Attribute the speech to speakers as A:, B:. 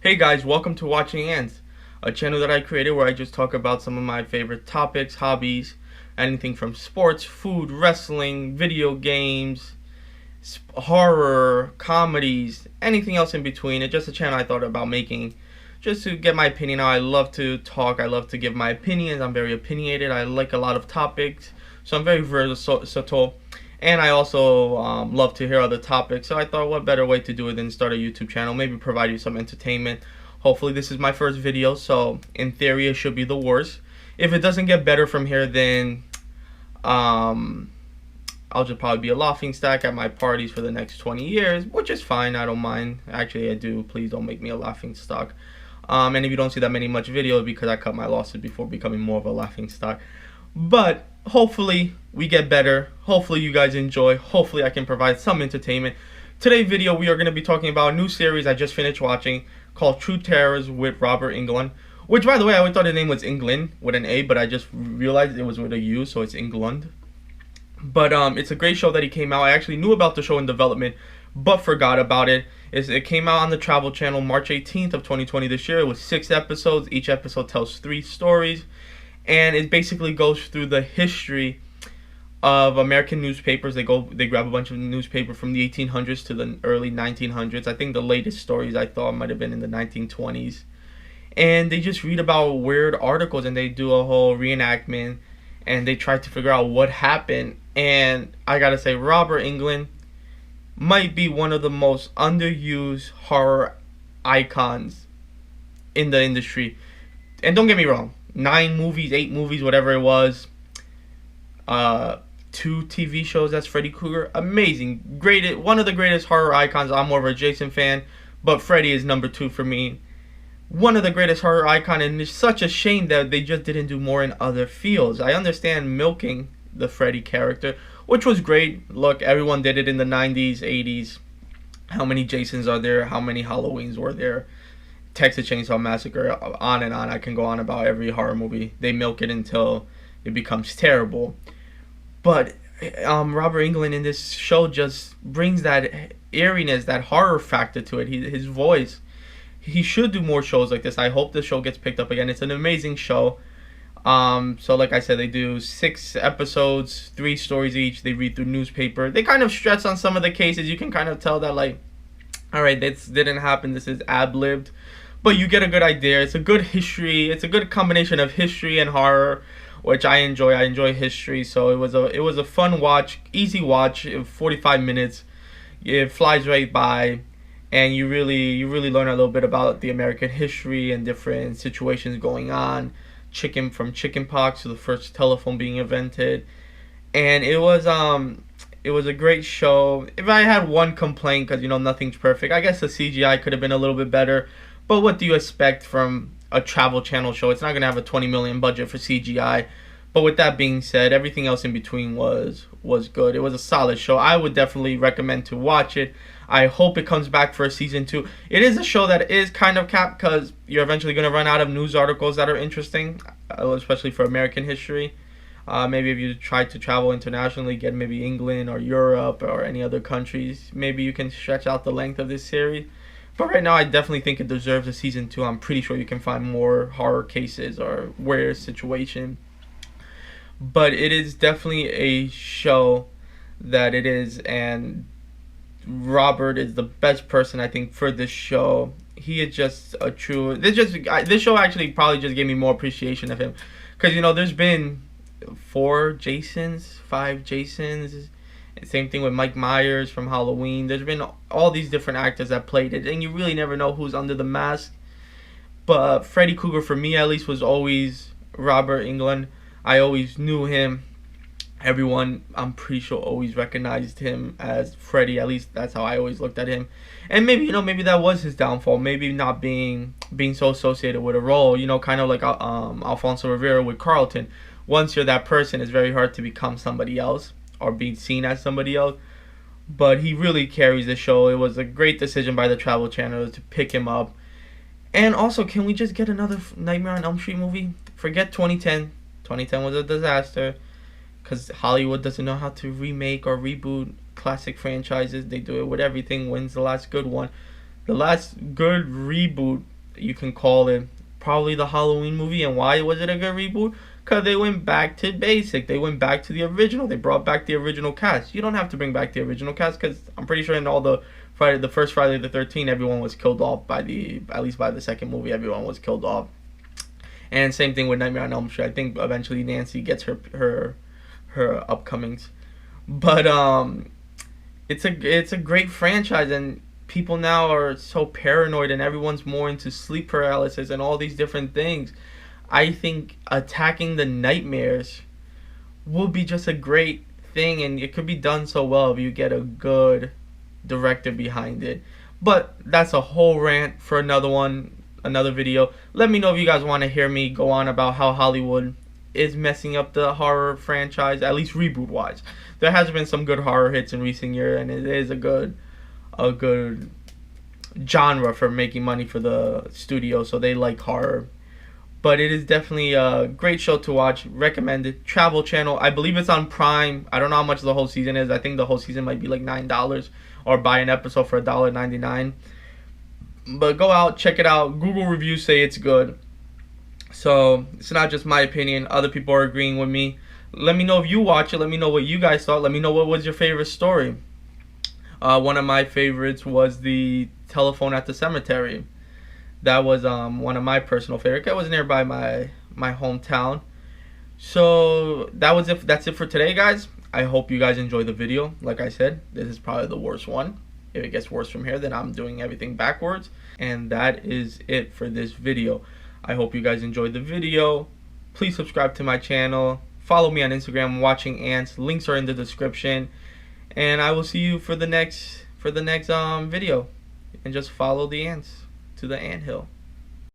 A: Hey guys, welcome to Watching Antz, a channel that I created where I just talk about some of my favorite topics, hobbies, anything from sports, food, wrestling, video games, horror, comedies, anything else in between. It's just a channel I thought about making just to get my opinion out. I love to talk, I love to give my opinions. I'm very opinionated, I like a lot of topics, so I'm very versatile. And I also love to hear other topics, so I thought what better way to do it than start a YouTube channel, maybe provide you some entertainment. Hopefully this is my first video, so in theory it should be the worst. If it doesn't get better from here, then I'll just probably be a laughingstock at my parties for the next 20 years, which is fine, I don't mind. Actually I do, please don't make me a laughingstock. And if you don't see that much videos, because I cut my losses before becoming more of a laughingstock. But hopefully we get better, hopefully you guys enjoy, hopefully I can provide some entertainment. Today's video we are going to be talking about a new series I just finished watching called True Terrors with Robert Englund, which by the way I always thought his name was England with an A, but I just realized it was with a U, so it's England. But it's a great show that he came out. I actually knew about the show in development but forgot about it. It came out on the Travel Channel March 18th of 2020 this year. It was 6 episodes. Each episode tells 3 stories. And it basically goes through the history of American newspapers. They grab a bunch of newspaper from the 1800s to the early 1900s. I think the latest stories I thought might have been in the 1920s. And they just read about weird articles and they do a whole reenactment and they try to figure out what happened. And I gotta say, Robert Englund might be one of the most underused horror icons in the industry. And don't get me wrong, 9 movies, 8 movies, whatever it was, 2 TV shows. That's Freddy Krueger. Amazing, great, one of the greatest horror icons. I'm more of a Jason fan, but Freddy is number 2 for me. One of the greatest horror icons, and it's such a shame that they just didn't do more in other fields. I understand milking the Freddy character, which was great. Look, everyone did it in the 90s, 80s. How many Jasons are there? How many Halloweens were there? Texas Chainsaw Massacre, on and on. I can go on about every horror movie. They milk it until it becomes terrible. But Robert Englund in this show just brings that eeriness, that horror factor to it. His voice. He should do more shows like this. I hope the show gets picked up again. It's an amazing show. So like I said, they do 6 episodes, 3 stories each. They read through newspaper. They kind of stress on some of the cases. You can kind of tell that, like, all right, this didn't happen. This is ad-libbed. But you get a good idea. It's a good history. It's a good combination of history and horror, which I enjoy. I enjoy history, so it was a fun watch, easy watch. 45 minutes, it flies right by, and you really learn a little bit about the American history and different situations going on. From chicken pox to the first telephone being invented, and it was a great show. If I had one complaint, because nothing's perfect, I guess the CGI could have been a little bit better. But what do you expect from a Travel Channel show? It's not going to have a 20 million budget for CGI. But with that being said, everything else in between was good. It was a solid show. I would definitely recommend to watch it. I hope it comes back for a season 2. It is a show that is kind of capped because you're eventually going to run out of news articles that are interesting, especially for American history. Maybe if you try to travel internationally, get maybe England or Europe or any other countries, maybe you can stretch out the length of this series. But right now, I definitely think it deserves a season 2. I'm pretty sure you can find more horror cases or weird situation. But it is definitely a show that it is, and Robert is the best person, I think, for this show. He is just a true... This show actually probably just gave me more appreciation of him. Because, there's been 4 Jasons, 5 Jasons... Same thing with Mike Myers from Halloween. There's been all these different actors that played it, and you really never know who's under the mask. But Freddy Krueger, for me at least, was always Robert Englund. I always knew him. Everyone, I'm pretty sure, always recognized him as Freddy. At least that's how I always looked at him. And maybe, maybe that was his downfall. Maybe not being so associated with a role. Kind of like Alfonso Rivera with Carlton. Once you're that person, it's very hard to become somebody else or being seen as somebody else. But he really carries the show. It was a great decision by the Travel Channel to pick him up. And also, can we just get another Nightmare on Elm Street movie? Forget 2010. 2010 was a disaster because Hollywood doesn't know how to remake or reboot classic franchises. They do it with everything. When's the last good one? The last good reboot you can call it probably the Halloween movie. And why was it a good reboot? Because they went back to basic. They went back to the original. They brought back the original cast. You don't have to bring back the original cast, because I'm pretty sure in all the first Friday the 13th, everyone was killed off at least by the second movie. Everyone was killed off. And same thing with Nightmare on Elm Street. I think eventually Nancy gets her upcomings. But it's a great franchise, and people now are so paranoid, and everyone's more into sleep paralysis and all these different things. I think attacking the nightmares will be just a great thing, and it could be done so well if you get a good director behind it. But that's a whole rant for another video. Let me know if you guys want to hear me go on about how Hollywood is messing up the horror franchise, at least reboot wise. There has been some good horror hits in recent years, and it is a good genre for making money for the studio, so they like horror. But it is definitely a great show to watch. Recommended. Travel Channel. I believe it's on Prime. I don't know how much the whole season is. I think the whole season might be like $9, or buy an episode for $1.99. But go out, check it out. Google reviews say it's good. So it's not just my opinion. Other people are agreeing with me. Let me know if you watch it. Let me know what you guys thought. Let me know what was your favorite story. One of my favorites was the telephone at the cemetery. That was one of my personal favorites. It was nearby my hometown. So that's it for today, guys. I hope you guys enjoyed the video. Like I said, this is probably the worst one. If it gets worse from here, then I'm doing everything backwards. And that is it for this video. I hope you guys enjoyed the video. Please subscribe to my channel. Follow me on Instagram, watching Antz. Links are in the description. And I will see you for the next video. And just follow the ants to the anthill.